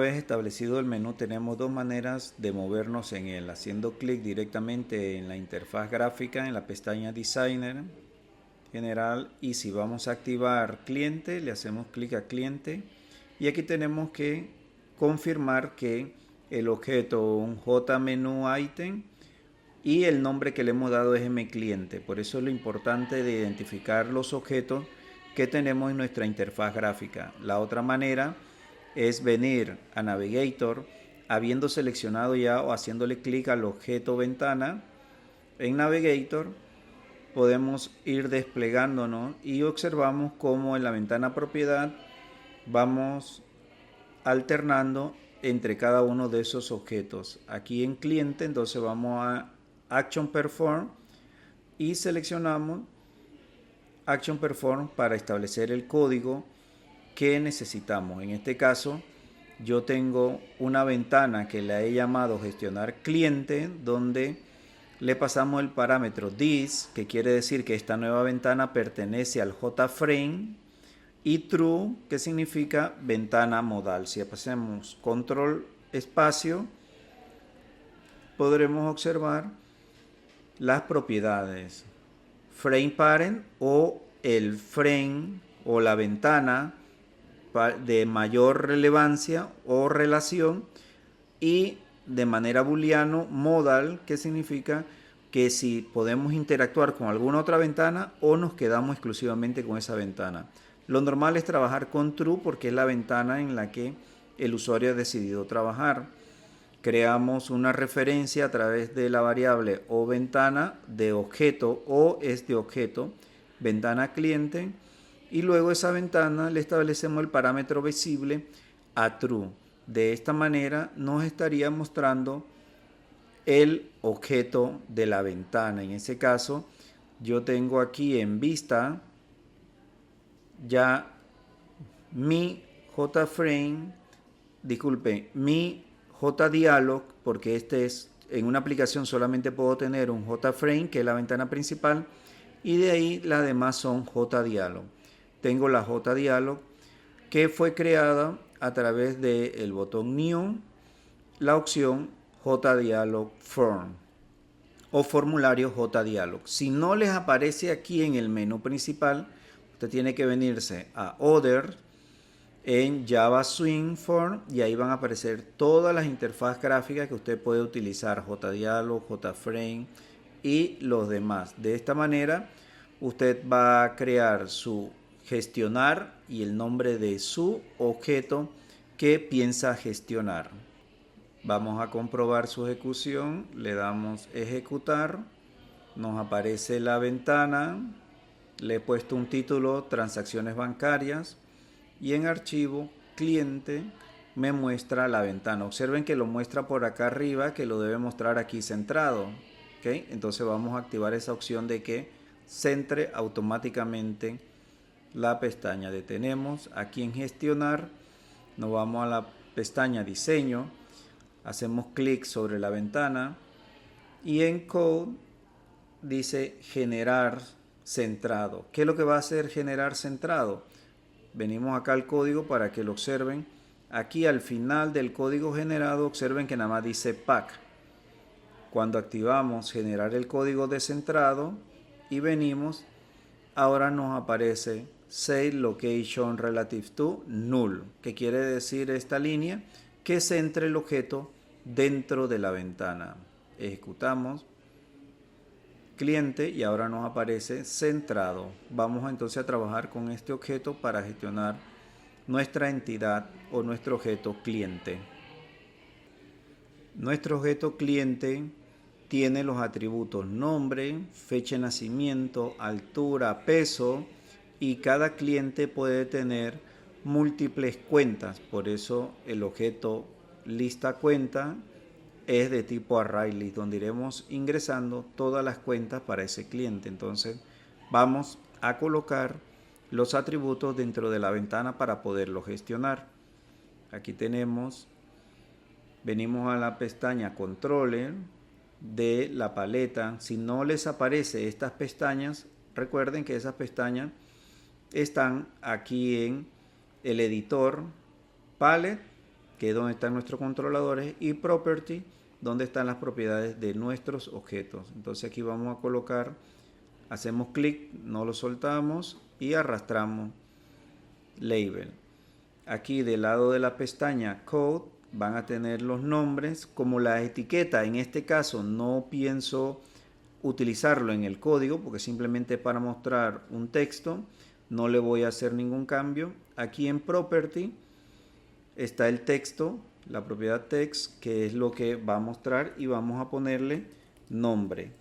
vez establecido el menú, tenemos dos maneras de movernos en él, haciendo clic directamente en la interfaz gráfica, en la pestaña Designer General, y si vamos a activar cliente, le hacemos clic a cliente, y aquí tenemos que confirmar que el objeto un JMenu item y el nombre que le hemos dado es mCliente. Por eso es lo importante de identificar los objetos que tenemos en nuestra interfaz gráfica. La otra manera es venir a Navigator, habiendo seleccionado ya o haciéndole clic al objeto ventana. En Navigator podemos ir desplegándonos y observamos cómo en la ventana propiedad vamos alternando entre cada uno de esos objetos. Aquí en cliente, entonces vamos a Action Perform y seleccionamos Action Perform para establecer el código que necesitamos. En este caso, yo tengo una ventana que la he llamado gestionar cliente, donde le pasamos el parámetro this, que quiere decir que esta nueva ventana pertenece al JFrame, y true, que significa ventana modal. Si hacemos control espacio, podremos observar las propiedades frame parent o el frame o la ventana de mayor relevancia o relación, y de manera booleano modal, que significa que si podemos interactuar con alguna otra ventana o nos quedamos exclusivamente con esa ventana. Lo normal es trabajar con true porque es la ventana en la que el usuario ha decidido trabajar. Creamos una referencia a través de la variable o ventana de objeto o es de objeto, ventana cliente, y luego esa ventana le establecemos el parámetro visible a true. De esta manera nos estaría mostrando el objeto de la ventana. En ese caso, yo tengo aquí en vista ya mi JFrame, disculpe, mi JDialog, porque este es en una aplicación solamente puedo tener un JFrame, que es la ventana principal, y de ahí las demás son JDialog. Tengo la JDialog que fue creada a través del botón New, la opción JDialog Form o formulario JDialog. Si no les aparece aquí en el menú principal, usted tiene que venirse a Other en Java Swing Form y ahí van a aparecer todas las interfaces gráficas que usted puede utilizar, JDialog, JFrame y los demás. De esta manera usted va a crear su gestionar y el nombre de su objeto que piensa gestionar. Vamos a comprobar su ejecución, le damos ejecutar, nos aparece la ventana, le he puesto un título transacciones bancarias y en archivo cliente me muestra la ventana. Observen que lo muestra por acá arriba, que lo debe mostrar aquí centrado. ¿Okay? Entonces vamos a activar esa opción de que centre automáticamente la pestaña. Detenemos aquí en gestionar, nos vamos a la pestaña diseño, hacemos clic sobre la ventana y en code dice generar centrado. ¿Qué es lo que va a hacer generar centrado? Venimos acá al código para que lo observen. Aquí al final del código generado, observen que nada más dice pack. Cuando activamos generar el código de centrado y venimos, ahora nos aparece Set Location Relative to Null, que quiere decir esta línea que centre el objeto dentro de la ventana. Ejecutamos cliente y ahora nos aparece centrado. Vamos entonces a trabajar con este objeto para gestionar nuestra entidad o nuestro objeto cliente. Nuestro objeto cliente tiene los atributos nombre, fecha de nacimiento, altura, peso, y cada cliente puede tener múltiples cuentas. Por eso el objeto lista cuenta es de tipo ArrayList, donde iremos ingresando todas las cuentas para ese cliente. Entonces vamos a colocar los atributos dentro de la ventana para poderlo gestionar. Aquí tenemos, venimos a la pestaña Controller de la paleta. Si no les aparece estas pestañas, recuerden que esas pestañas están aquí en el editor Palette que es donde están nuestros controladores, y Property, donde están las propiedades de nuestros objetos. Entonces aquí vamos a colocar, hacemos clic, no lo soltamos y arrastramos Label. Aquí del lado de la pestaña Code van a tener los nombres como la etiqueta. En este caso no pienso utilizarlo en el código porque simplemente para mostrar un texto, no le voy a hacer ningún cambio. Aquí en Property está el texto, la propiedad text, que es lo que va a mostrar, y vamos a ponerle nombre.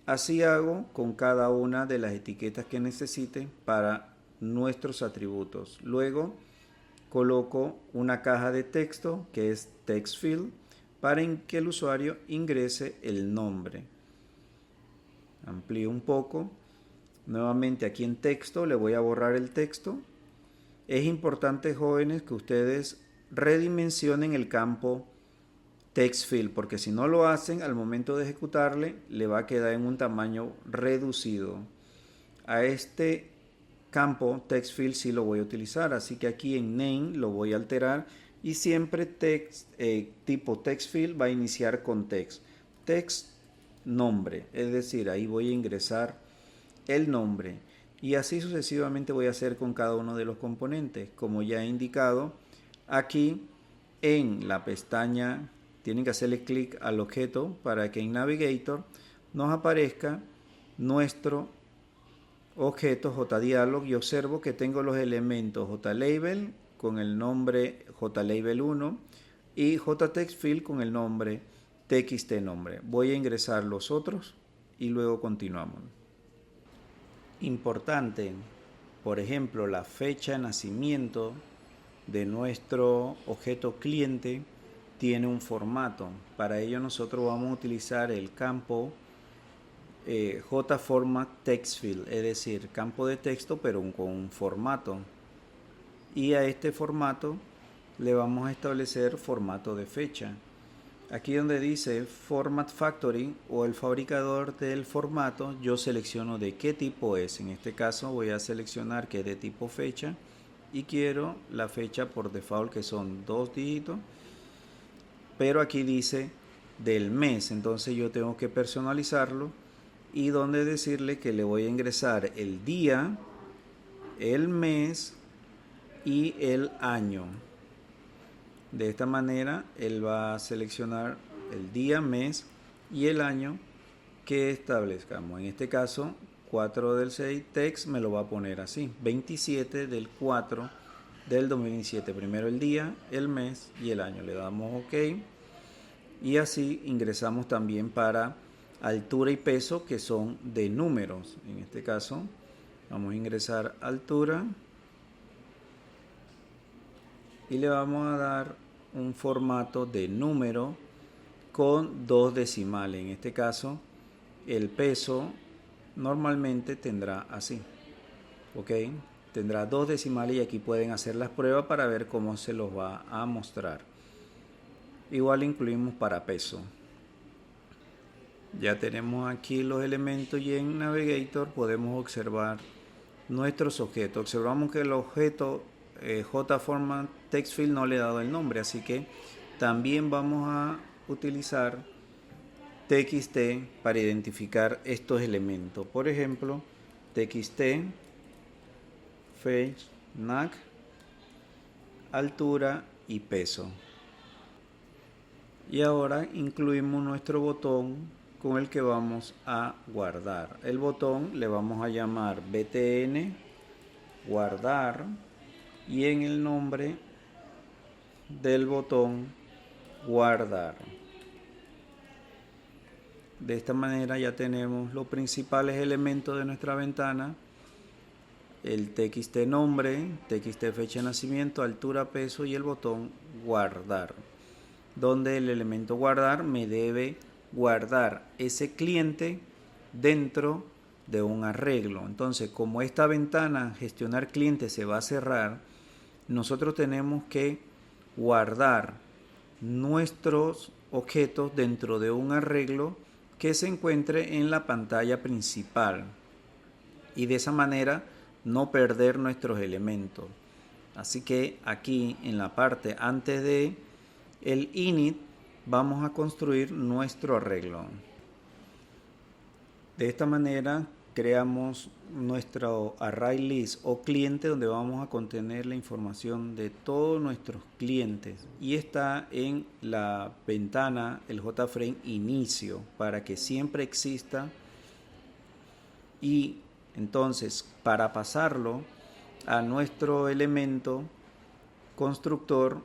Así hago con cada una de las etiquetas que necesite para nuestros atributos. Luego coloco una caja de texto que es text field para que el usuario ingrese el nombre. Amplío un poco. Nuevamente aquí en texto le voy a borrar el texto. Es importante, jóvenes, que ustedes redimensionen el campo text field, porque si no lo hacen, al momento de ejecutarle le va a quedar en un tamaño reducido. A este campo text field sí lo voy a utilizar, así que aquí en name lo voy a alterar, y siempre tipo text field va a iniciar con text nombre, es decir, ahí voy a ingresar el nombre, y así sucesivamente voy a hacer con cada uno de los componentes. Como ya he indicado, aquí en la pestaña tienen que hacerle clic al objeto para que en Navigator nos aparezca nuestro objeto JDialog, y observo que tengo los elementos JLabel con el nombre JLabel1 y JTextField con el nombre TXTNombre. Voy a ingresar los otros y luego continuamos. Importante, por ejemplo, la fecha de nacimiento de nuestro objeto cliente tiene un formato. Para ello nosotros vamos a utilizar el campo JFormat TextField, es decir, campo de texto pero con un formato, y a este formato le vamos a establecer formato de fecha. Aquí donde dice Format Factory o el fabricador del formato, yo selecciono de qué tipo es. En este caso voy a seleccionar que es de tipo fecha y quiero la fecha por default, que son 2 dígitos, pero aquí dice del mes, entonces yo tengo que personalizarlo y donde decirle que le voy a ingresar el día, el mes y el año. De esta manera él va a seleccionar el día, mes y el año que establezcamos. En este caso 4 del 6 text me lo va a poner así, 27 del 4 del 2017, primero el día, el mes y el año. Le damos OK y así ingresamos también para altura y peso, que son de números. En este caso vamos a ingresar altura y le vamos a dar un formato de número con 2 decimales. En este caso el peso normalmente tendrá así, ok, tendrá 2 decimales, y aquí pueden hacer las pruebas para ver cómo se los va a mostrar. Igual incluimos para peso. Ya tenemos aquí los elementos y en Navigator podemos observar nuestros objetos. Observamos que el objeto JFormat TextField no le he dado el nombre, así que también vamos a utilizar TXT para identificar estos elementos. Por ejemplo, TXT, fecha, NAC, altura y peso. Y ahora incluimos nuestro botón con el que vamos a guardar. El botón le vamos a llamar BTN guardar, y en el nombre del botón guardar. De esta manera ya tenemos los principales elementos de nuestra ventana: el TXT nombre, TXT fecha de nacimiento, altura, peso y el botón guardar, donde el elemento guardar me debe guardar ese cliente dentro de un arreglo. Entonces, como esta ventana gestionar clientes se va a cerrar, nosotros tenemos que guardar nuestros objetos dentro de un arreglo que se encuentre en la pantalla principal, y de esa manera no perder nuestros elementos. Así que aquí en la parte antes de el init vamos a construir nuestro arreglo. De esta manera creamos nuestro array list o cliente donde vamos a contener la información de todos nuestros clientes y está en la ventana el JFrame inicio para que siempre exista. Y entonces para pasarlo a nuestro elemento constructor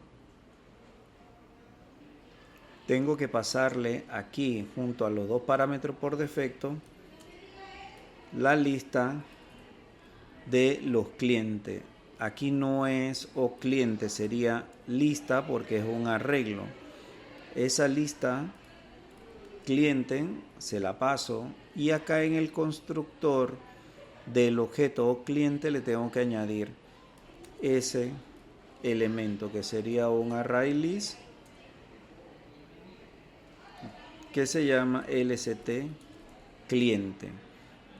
tengo que pasarle aquí junto a los dos parámetros por defecto la lista de los clientes. Aquí no es o cliente, sería lista porque es un arreglo. Esa lista cliente se la paso y acá en el constructor del objeto o cliente le tengo que añadir ese elemento que sería un array list que se llama lst cliente.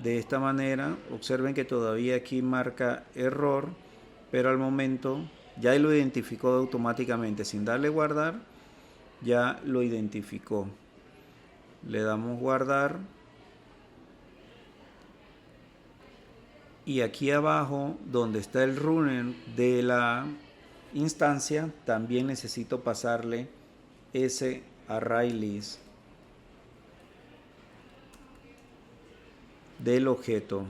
De esta manera observen que todavía aquí marca error, pero al momento ya lo identificó automáticamente sin darle guardar, ya lo identificó. Le damos guardar y aquí abajo donde está el runner de la instancia también necesito pasarle ese array list del objeto.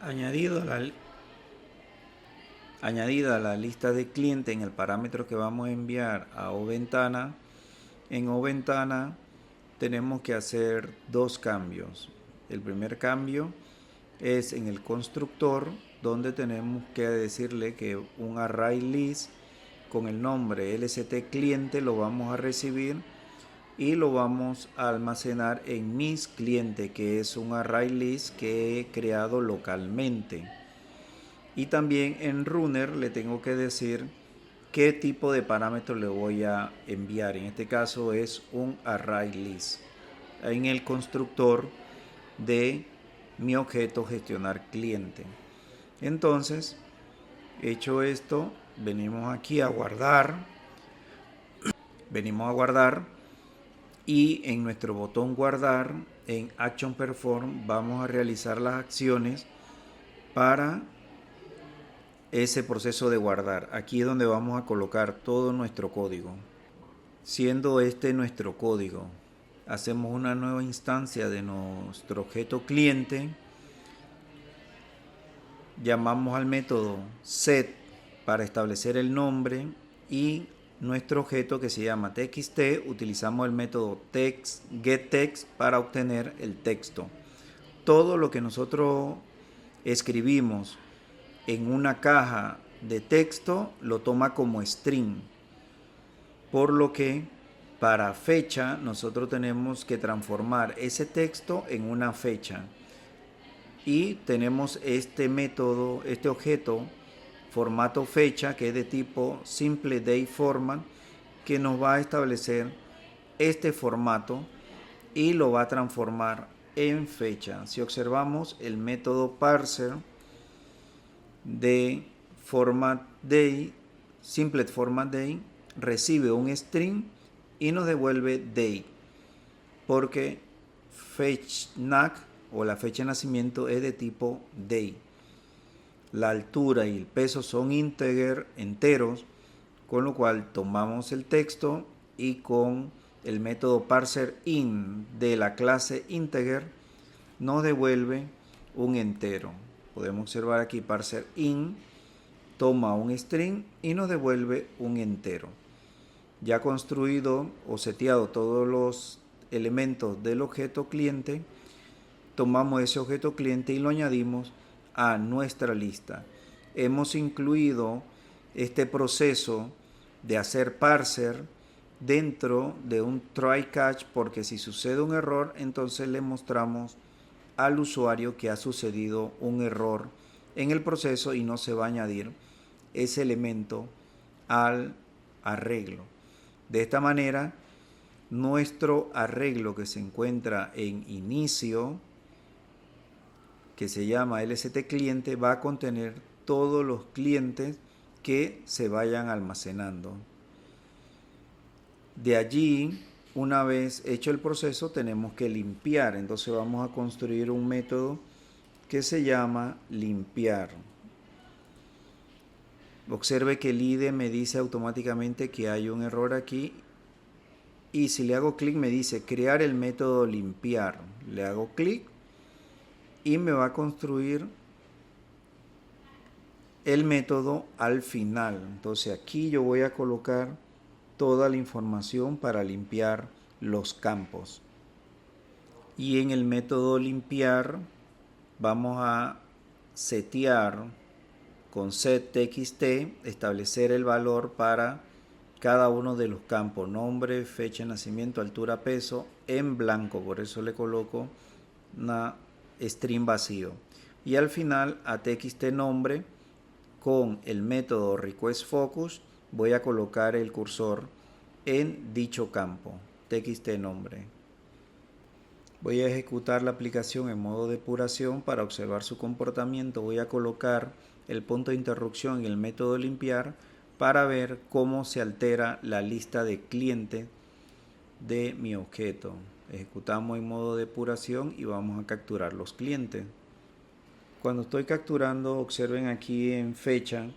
Añadida la lista de cliente en el parámetro que vamos a enviar a oVentana, en oVentana tenemos que hacer dos cambios. El primer cambio es en el constructor, donde tenemos que decirle que un array list con el nombre lst cliente lo vamos a recibir y lo vamos a almacenar en mis clientes, que es un array list que he creado localmente. Y también en runner le tengo que decir qué tipo de parámetro le voy a enviar. En este caso es un array list en el constructor de mi objeto gestionar cliente. Entonces, hecho esto, venimos aquí a guardar. Y en nuestro botón guardar, en Action Perform, vamos a realizar las acciones para ese proceso de guardar. Aquí es donde vamos a colocar todo nuestro código. Siendo este nuestro código, hacemos una nueva instancia de nuestro objeto cliente. Llamamos al método set para establecer el nombre y nuestro objeto que se llama txt, utilizamos el método getText para obtener el texto. Todo lo que nosotros escribimos en una caja de texto lo toma como string, por lo que para fecha nosotros tenemos que transformar ese texto en una fecha y tenemos este método, este objeto formato fecha, que es de tipo simple date format, que nos va a establecer este formato y lo va a transformar en fecha. Si observamos el método parser de format day, simple format day, recibe un string y nos devuelve date, porque fetchNac o la fecha de nacimiento es de tipo day. La altura y el peso son enteros, con lo cual tomamos el texto y con el método parserIn de la clase integer nos devuelve un entero. Podemos observar aquí parserIn toma un string y nos devuelve un entero. Ya construido o seteado todos los elementos del objeto cliente, tomamos ese objeto cliente y lo añadimos a nuestra lista. Hemos incluido este proceso de hacer parser dentro de un try catch, porque si sucede un error, entonces le mostramos al usuario que ha sucedido un error en el proceso y no se va a añadir ese elemento al arreglo. De esta manera, nuestro arreglo que se encuentra en inicio, que se llama lst cliente, va a contener todos los clientes que se vayan almacenando. De allí, una vez hecho el proceso, tenemos que limpiar. Entonces vamos a construir un método que se llama limpiar. Observe que el IDE me dice automáticamente que hay un error aquí. Y si le hago clic me dice crear el método limpiar. Le hago clic y me va a construir el método al final. Entonces aquí yo voy a colocar toda la información para limpiar los campos. Y en el método limpiar vamos a setear con setTxt, establecer el valor para cada uno de los campos, nombre, fecha de nacimiento, altura, peso, en blanco. Por eso le coloco una string vacío. Y al final a txt nombre, con el método requestFocus, voy a colocar el cursor en dicho campo, txt nombre. Voy a ejecutar la aplicación en modo depuración para observar su comportamiento. Voy a colocar el punto de interrupción en el método limpiar para ver cómo se altera la lista de clientes de mi objeto. Ejecutamos en modo depuración y vamos a capturar los clientes. Cuando estoy capturando, observen aquí en fecha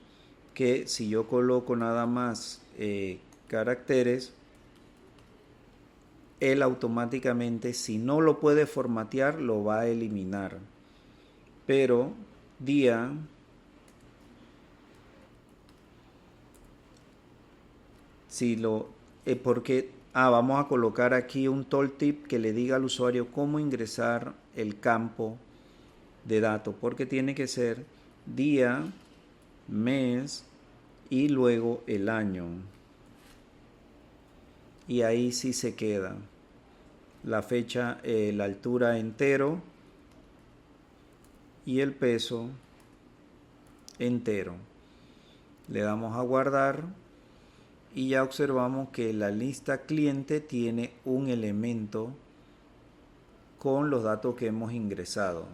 que si yo coloco nada más caracteres, él automáticamente, si no lo puede formatear, lo va a eliminar. Pero día, vamos a colocar aquí un tooltip que le diga al usuario cómo ingresar el campo de datos, porque tiene que ser día, mes y luego el año. Y ahí sí se queda la fecha, la altura entero y el peso entero. Le damos a guardar y ya observamos que la lista cliente tiene un elemento con los datos que hemos ingresado.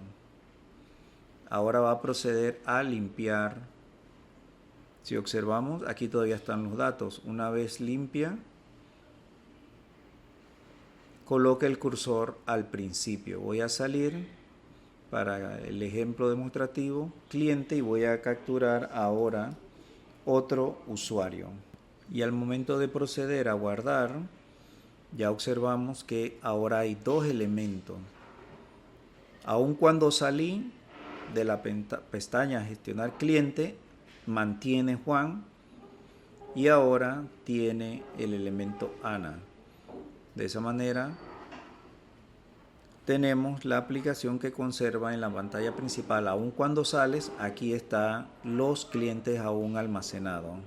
Ahora va a proceder a limpiar. Si observamos, aquí todavía están los datos. Una vez limpia, coloca el cursor al principio. Voy a salir para el ejemplo demostrativo, cliente, y voy a capturar ahora otro usuario. Y al momento de proceder a guardar, ya observamos que ahora hay dos elementos. Aun cuando salí de la pestaña gestionar cliente, mantiene Juan y ahora tiene el elemento Ana. De esa manera tenemos la aplicación que conserva en la pantalla principal. Aun cuando sales, aquí están los clientes aún almacenados.